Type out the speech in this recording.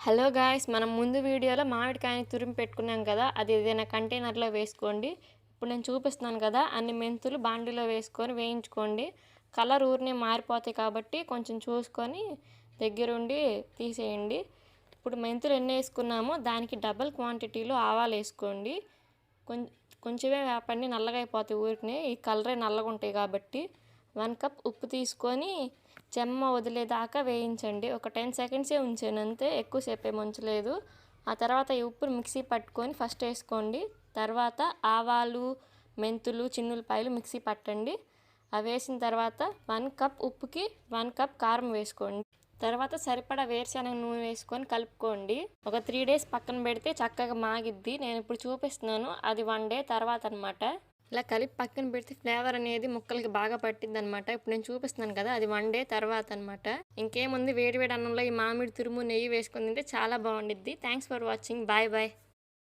Hello guys, మనం ముందు వీడియోలో మామిడికాయని తురిమి పెట్టుకున్నాం కదా, అది ఏదైనా కంటైనర్లో వేసుకోండి. ఇప్పుడు నేను చూపిస్తున్నాను కదా, అన్ని మెంతులు బాండీలో వేసుకొని వేయించుకోండి. కలర్ ఊరినే మారిపోతాయి కాబట్టి కొంచెం చూసుకొని దగ్గరుండి తీసేయండి. ఇప్పుడు మెంతులు ఎన్ని వేసుకున్నామో దానికి డబల్ క్వాంటిటీలో ఆవాలు వేసుకోండి. కొంచెమే వేపండి, నల్లగా అయిపోతాయి ఊరికనే, ఈ కలరే నల్లగా ఉంటాయి కాబట్టి. 1 కప్ ఉప్పు తీసుకొని చెమ్మ వదిలేదాకా వేయించండి. ఒక 10 సెకండ్సే ఉంచాను అంతే, ఎక్కువసేపు ఏమి ఉంచలేదు. ఆ తర్వాత ఈ ఉప్పును మిక్సీ పట్టుకొని ఫస్ట్ వేసుకోండి. తర్వాత ఆవాలు, మెంతులు, చిన్నులపాయలు మిక్సీ పట్టండి. అవి వేసిన తర్వాత 1 కప్ ఉప్పుకి 1 కప్ కారం వేసుకోండి. తర్వాత సరిపడా వేరుశనగ నూనె వేసుకొని కలుపుకోండి. ఒక 3 డేస్ పక్కన పెడితే చక్కగా మాగిద్ది. నేను ఇప్పుడు చూపిస్తున్నాను, అది 1 డే తర్వాత అనమాట. ఇలా కలిపి పక్కన పెడితే ఫ్లేవర్ అనేది ముక్కలకి బాగా పట్టింది అనమాట. ఇప్పుడు నేను చూపిస్తున్నాను కదా, అది 1 డే తర్వాత అనమాట. ఇంకేముంది, వేడి వేడి అన్నంలో ఈ మామిడి తురుము నెయ్యి వేసుకొని తింటే చాలా బాగుండిద్ది. Thanks for watching. Bye bye.